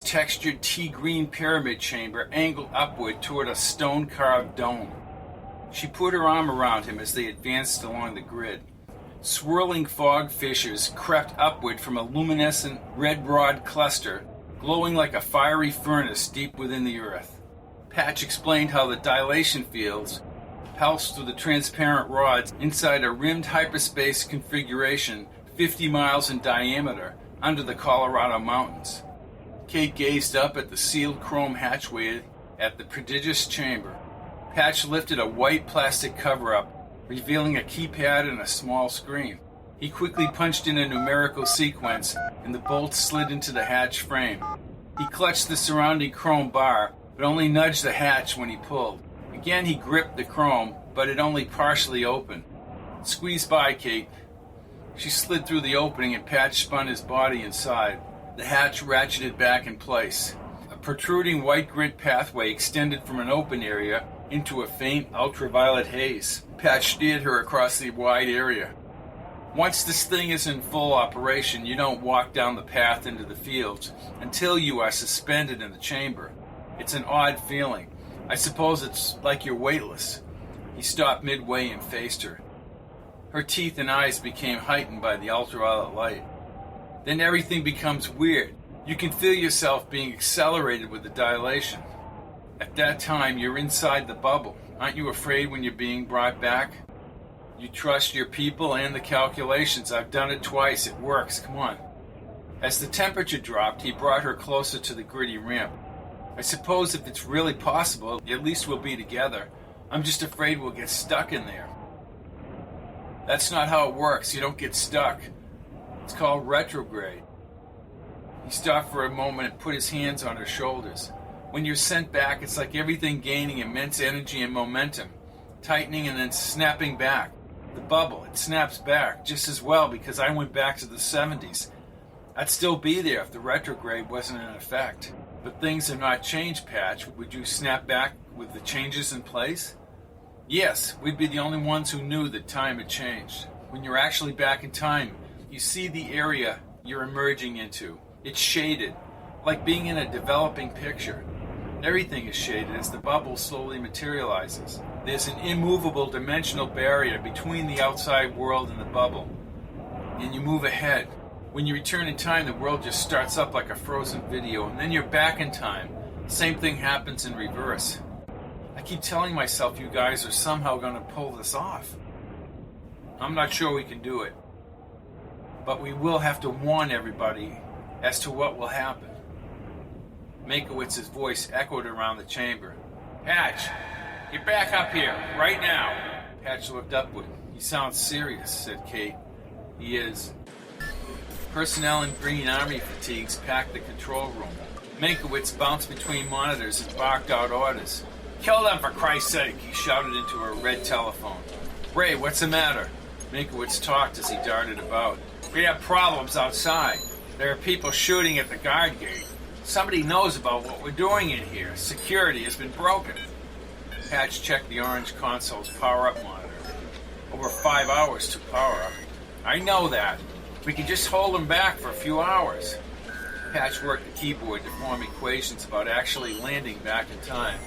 textured tea-green pyramid chamber angled upward toward a stone-carved dome. She put her arm around him as they advanced along the grid. Swirling fog fissures crept upward from a luminescent red rod cluster, glowing like a fiery furnace deep within the earth. Patch explained how the dilation fields pulsed through the transparent rods inside a rimmed hyperspace configuration 50 miles in diameter under the Colorado mountains. Kate gazed up at the sealed chrome hatchway at the prodigious chamber. Patch lifted a white plastic cover-up, revealing a keypad and a small screen. He quickly punched in a numerical sequence, and the bolts slid into the hatch frame. He clutched the surrounding chrome bar, but only nudged the hatch when he pulled. Again he gripped the chrome, but it only partially opened. Squeeze by, Kate. She slid through the opening and Patch spun his body inside. The hatch ratcheted back in place. A protruding white grit pathway extended from an open area into a faint ultraviolet haze. Patch steered her across the wide area. Once this thing is in full operation, you don't walk down the path into the fields until you are suspended in the chamber. It's an odd feeling. I suppose it's like you're weightless. He stopped midway and faced her. Her teeth and eyes became heightened by the ultraviolet light. Then everything becomes weird. You can feel yourself being accelerated with the dilation. At that time, you're inside the bubble. Aren't you afraid when you're being brought back? You trust your people and the calculations. I've done it twice. It works. Come on. As the temperature dropped, he brought her closer to the gritty ramp. I suppose if it's really possible, at least we'll be together. I'm just afraid we'll get stuck in there. That's not how it works. You don't get stuck. It's called retrograde. He stopped for a moment and put his hands on her shoulders. When you're sent back, it's like everything gaining immense energy and momentum, tightening and then snapping back. The bubble, it snaps back just as well because I went back to the 70s. I'd still be there if the retrograde wasn't in effect. But things have not changed, Patch. Would you snap back with the changes in place? Yes, we'd be the only ones who knew that time had changed. When you're actually back in time, you see the area you're emerging into. It's shaded, like being in a developing picture. Everything is shaded as the bubble slowly materializes. There's an immovable dimensional barrier between the outside world and the bubble. And you move ahead. When you return in time, the world just starts up like a frozen video, and then you're back in time. Same thing happens in reverse. I keep telling myself you guys are somehow going to pull this off. I'm not sure we can do it. But we will have to warn everybody as to what will happen. Meynkewitz's voice echoed around the chamber. Patch, get back up here, right now. Patch looked upward. He sounds serious, said Kate. He is. Personnel in green army fatigues packed the control room. Meinkewitz bounced between monitors and barked out orders. Kill them, for Christ's sake, he shouted into her red telephone. Ray, what's the matter? Meinkewitz talked as he darted about. We have problems outside. There are people shooting at the guard gate. Somebody knows about what we're doing in here. Security has been broken. Patch checked the orange console's power-up monitor. Over 5 hours to power up. I know that. We can just hold them back for a few hours. Patch worked the keyboard to form equations about actually landing back in time.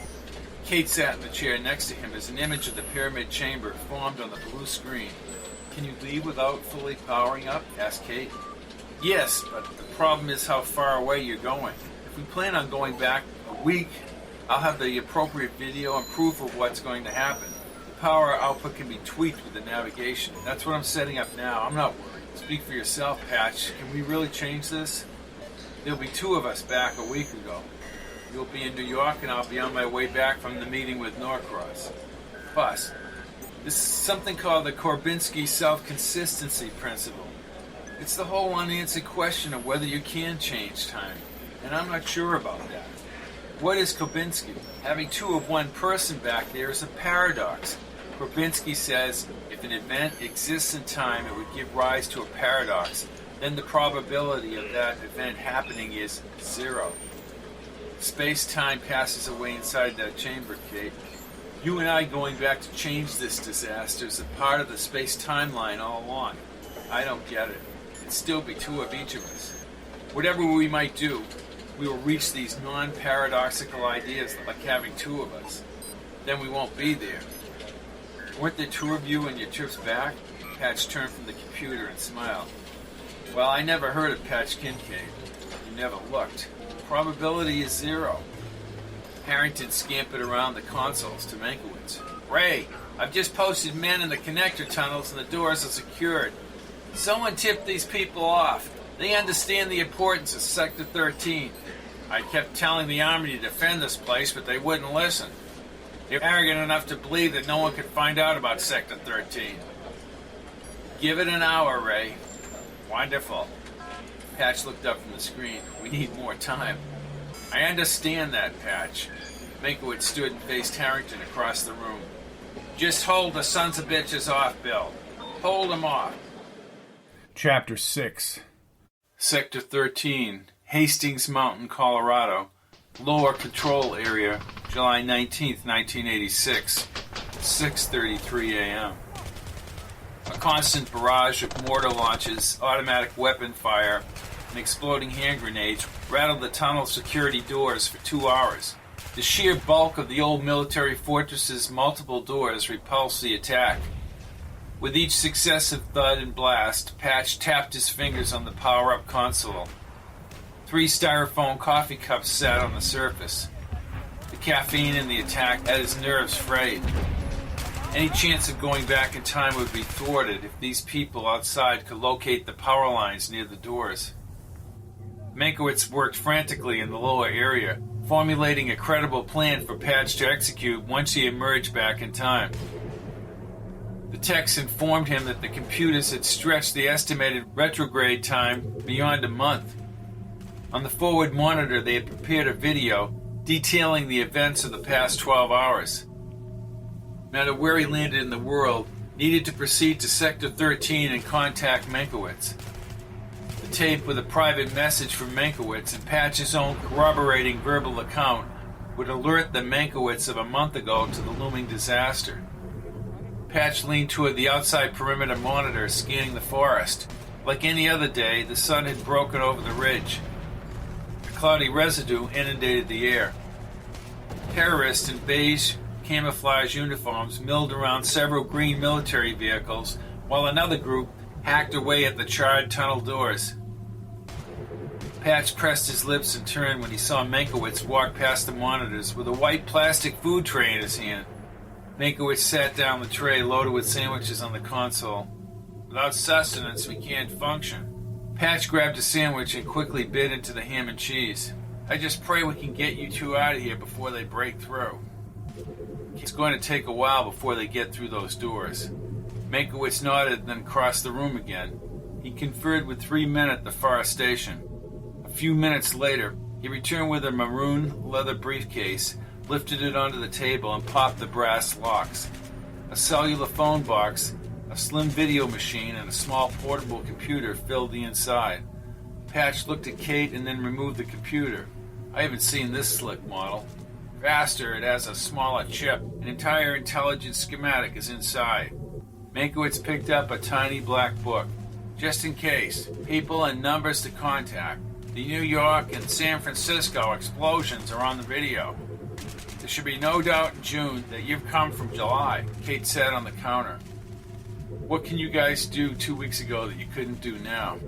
Kate sat in the chair next to him as an image of the pyramid chamber formed on the blue screen. Can you leave without fully powering up? Asked Kate. Yes, but the problem is how far away you're going. If we plan on going back a week, I'll have the appropriate video and proof of what's going to happen. The power output can be tweaked with the navigation. That's what I'm setting up now. I'm not worried. Speak for yourself, Patch. Can we really change this? There'll be 2 of us back a week ago. You'll be in New York and I'll be on my way back from the meeting with Norcross. Plus, this is something called the Korbinski self-consistency principle. It's the whole unanswered question of whether you can change time, and I'm not sure about that. What is Korbinski? Having 2 of one person back there is a paradox. Korbinski says if an event exists in time, it would give rise to a paradox. Then the probability of that event happening is 0. Space-time passes away inside that chamber, Kate. You and I going back to change this disaster is a part of the space timeline all along. I don't get it. It'd still be 2 of each of us. Whatever we might do, We will reach these non-paradoxical ideas like having two of us. Then we won't be there. Weren't there two of you on your trips back? Patch turned from the computer and smiled. Well, I never heard of Patch Kincaid. You never looked. Probability is 0. Harrington scampered around the consoles to Meinkewitz. Ray, I've just posted men in the connector tunnels and the doors are secured. Someone tipped these people off. They understand the importance of Sector 13. I kept telling the Army to defend this place, but they wouldn't listen. They're arrogant enough to believe that no one could find out about Sector 13. Give it an hour, Ray. Wonderful. Patch looked up from the screen. We need more time. I understand that, Patch. Meinkewitz stood and faced Harrington across the room. Just hold the sons of bitches off, Bill. Hold them off. Chapter 6. Sector 13, Hastings Mountain, Colorado. Lower Control Area, July 19th, 1986. 6:33 a.m. A constant barrage of mortar launches, automatic weapon fire, and exploding hand grenades rattled the tunnel security doors for 2 hours. The sheer bulk of the old military fortress's multiple doors repulsed the attack. With each successive thud and blast, Patch tapped his fingers on the power-up console. 3 styrofoam coffee cups sat on the surface. The caffeine in the attack had his nerves frayed. Any chance of going back in time would be thwarted if these people outside could locate the power lines near the doors. Meinkewitz worked frantically in the lower area, formulating a credible plan for Patch to execute once he emerged back in time. The techs informed him that the computers had stretched the estimated retrograde time beyond a month. On the forward monitor, they had prepared a video detailing the events of the past 12 hours. No matter where he landed in the world, needed to proceed to Sector 13 and contact Meinkewitz. The tape with a private message from Meinkewitz and Patch's own corroborating verbal account would alert the Meinkewitz of a month ago to the looming disaster. Patch leaned toward the outside perimeter monitor, scanning the forest. Like any other day, the sun had broken over the ridge. A cloudy residue inundated the air. Terrorists in beige camouflage uniforms milled around several green military vehicles, while another group hacked away at the charred tunnel doors. Patch pressed his lips and turned when he saw Meinkewitz walk past the monitors with a white plastic food tray in his hand. Meinkewitz sat down the tray loaded with sandwiches on the console. Without sustenance, we can't function. Patch grabbed a sandwich and quickly bit into the ham and cheese. I just pray we can get you two out of here before they break through. It's going to take a while before they get through those doors. Meinkewitz nodded and then crossed the room again. He conferred with 3 men at the far station. A few minutes later, he returned with a maroon leather briefcase, lifted it onto the table, and popped the brass locks. A cellular phone box, a slim video machine, and a small portable computer filled the inside. Patch looked at Kate and then removed the computer. I haven't seen this slick model. Faster, it has a smaller chip. An entire intelligence schematic is inside. Meinkewitz picked up a tiny black book. Just in case, people and numbers to contact. The New York and San Francisco explosions are on the video. There should be no doubt in June that you've come from July, Kate said on the counter. What can you guys do 2 weeks ago that you couldn't do now?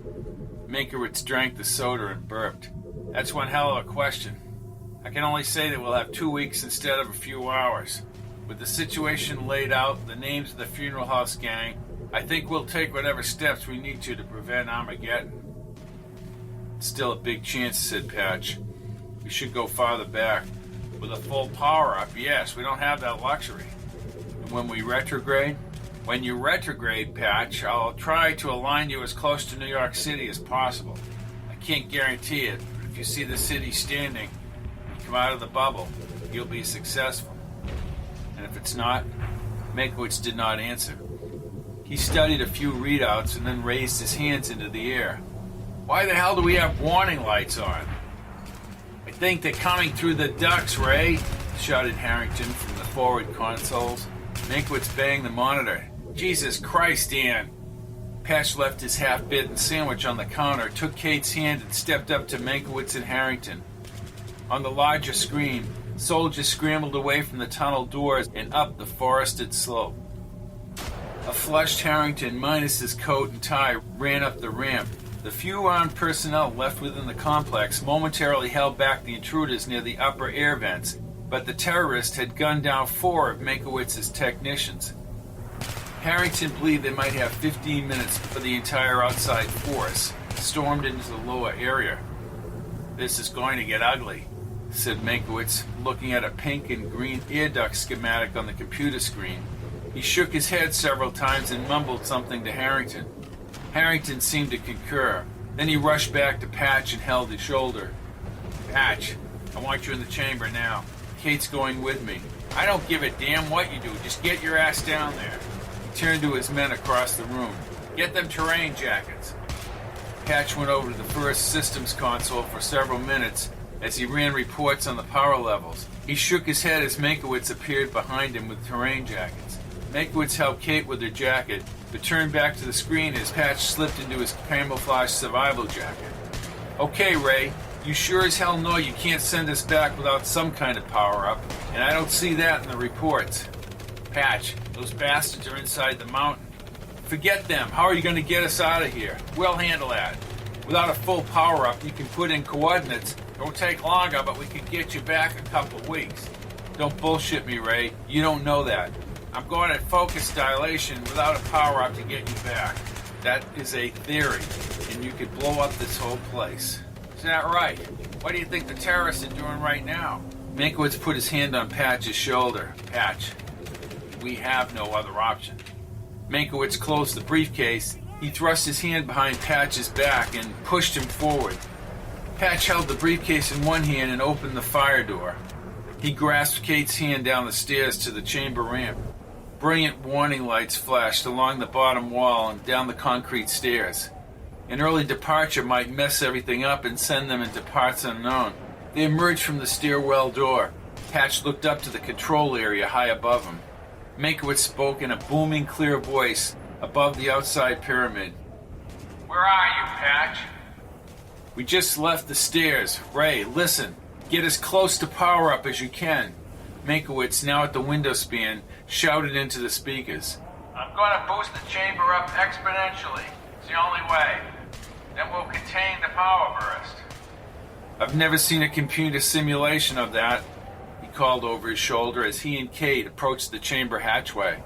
Meinkewitz drank the soda and burped. That's one hell of a question. I can only say that we'll have 2 weeks instead of a few hours. With the situation laid out, the names of the funeral house gang, I think we'll take whatever steps we need to prevent Armageddon. Still a big chance, said Patch. We should go farther back. With a full power-up, yes, we don't have that luxury. And when we retrograde? When you retrograde, Patch, I'll try to align you as close to New York City as possible. I can't guarantee it, but if you see the city standing, you come out of the bubble, you'll be successful. And if it's not, Meinkewitz did not answer. He studied a few readouts and then raised his hands into the air. Why the hell do we have warning lights on? I think they're coming through the ducts, Ray, shouted Harrington from the forward consoles. Meinkewitz banged the monitor. Jesus Christ, Dan. Patch left his half-bitten sandwich on the counter, took Kate's hand and stepped up to Meinkewitz and Harrington. On the larger screen, soldiers scrambled away from the tunnel doors and up the forested slope. A flushed Harrington, minus his coat and tie, ran up the ramp. The few armed personnel left within the complex momentarily held back the intruders near the upper air vents, but the terrorists had gunned down 4 of Meynkewitz's technicians. Harrington believed they might have 15 minutes before the entire outside force stormed into the lower area. "This is going to get ugly," said Meinkewitz, looking at a pink and green air duct schematic on the computer screen. He shook his head several times and mumbled something to Harrington. Harrington seemed to concur. Then he rushed back to Patch and held his shoulder. "Patch, I want you in the chamber now. Kate's going with me. I don't give a damn what you do. Just get your ass down there." He turned to his men across the room. "Get them terrain jackets." Patch went over to the first systems console for several minutes as he ran reports on the power levels. He shook his head as Meinkewitz appeared behind him with terrain jackets. Meinkewitz helped Kate with her jacket, but turned back to the screen as Patch slipped into his camouflage survival jacket. "Okay, Ray, you sure as hell know you can't send us back without some kind of power-up, and I don't see that in the reports." "Patch, those bastards are inside the mountain." "Forget them. How are you going to get us out of here?" "We'll handle that. Without a full power-up, you can put in coordinates. It won't take longer, but we can get you back a couple of weeks." "Don't bullshit me, Ray. You don't know that. I'm going at focus dilation without a power-up to get you back. That is a theory, and you could blow up this whole place." "Is that right? What do you think the terrorists are doing right now?" Meinkewitz put his hand on Patch's shoulder. "Patch, we have no other option." Meinkewitz closed the briefcase. He thrust his hand behind Patch's back and pushed him forward. Patch held the briefcase in one hand and opened the fire door. He grasped Kate's hand down the stairs to the chamber ramp. Brilliant warning lights flashed along the bottom wall and down the concrete stairs. An early departure might mess everything up and send them into parts unknown. They emerged from the stairwell door. Patch looked up to the control area high above him. Meinkewitz spoke in a booming, clear voice above the outside pyramid. "Where are you, Patch?" "We just left the stairs. Ray, listen. Get as close to power-up as you can." Meinkewitz, now at the window span, shouted into the speakers. "I'm going to boost the chamber up exponentially. It's the only way. Then we'll contain the power burst." "I've never seen a computer simulation of that," he called over his shoulder as he and Kate approached the chamber hatchway.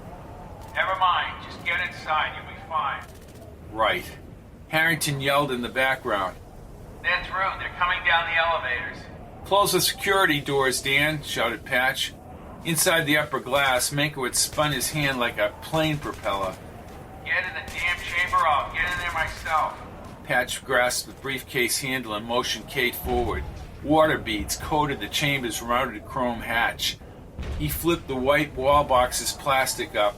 "Never mind. Just get inside. You'll be fine." "Right." Harrington yelled in the background. "They're through. They're coming down the elevators." "Close the security doors, Dan," shouted Patch. Inside the upper glass, Meinkewitz spun his hand like a plane propeller. "Get in the damn chamber. I'll get in there myself." Patch grasped the briefcase handle and motioned Kate forward. Water beads coated the chamber's rounded chrome hatch. He flipped the white wall box's plastic up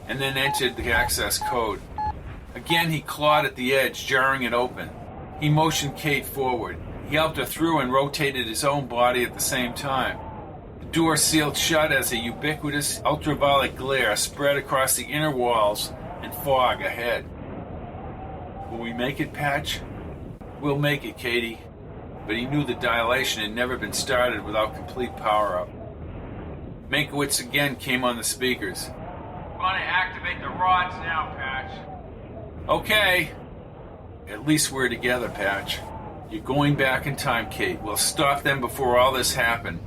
and then entered the access code. Again he clawed at the edge, jarring it open. He motioned Kate forward. He helped her through and rotated his own body at the same time. The door sealed shut as a ubiquitous ultraviolet glare spread across the inner walls and fog ahead. "Will we make it, Patch?" "We'll make it, Katie." But he knew the dilation had never been started without complete power-up. Meinkewitz again came on the speakers. "I'm going to activate the rods now, Patch." "Okay." "At least we're together, Patch." "You're going back in time, Kate. We'll stop them before all this happened.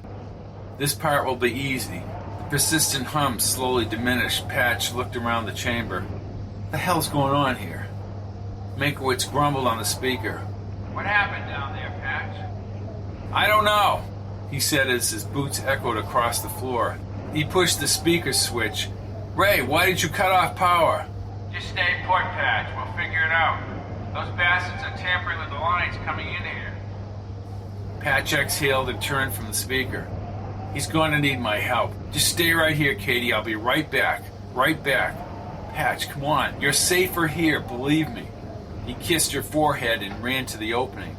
This part will be easy." The persistent hum slowly diminished. Patch looked around the chamber. "What the hell's going on here?" Meinkewitz grumbled on the speaker. "What happened down there, Patch?" "I don't know," he said as his boots echoed across the floor. He pushed the speaker switch. "Ray, why did you cut off power?" "Just stay put, Patch. We'll figure it out. Those bastards are tampering with the lines coming in here." Patch exhaled and turned from the speaker. "He's going to need my help. Just stay right here, Katie. I'll be right back. Right back." "Patch, come on. You're safer here, believe me." He kissed her forehead and ran to the opening.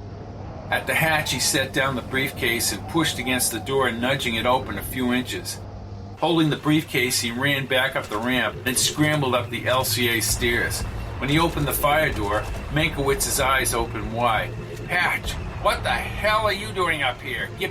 At the hatch, he set down the briefcase and pushed against the door, nudging it open a few inches. Holding the briefcase, he ran back up the ramp and scrambled up the LCA stairs. When he opened the fire door, Meynkewitz's eyes opened wide. "Patch, What the hell are you doing up here? Get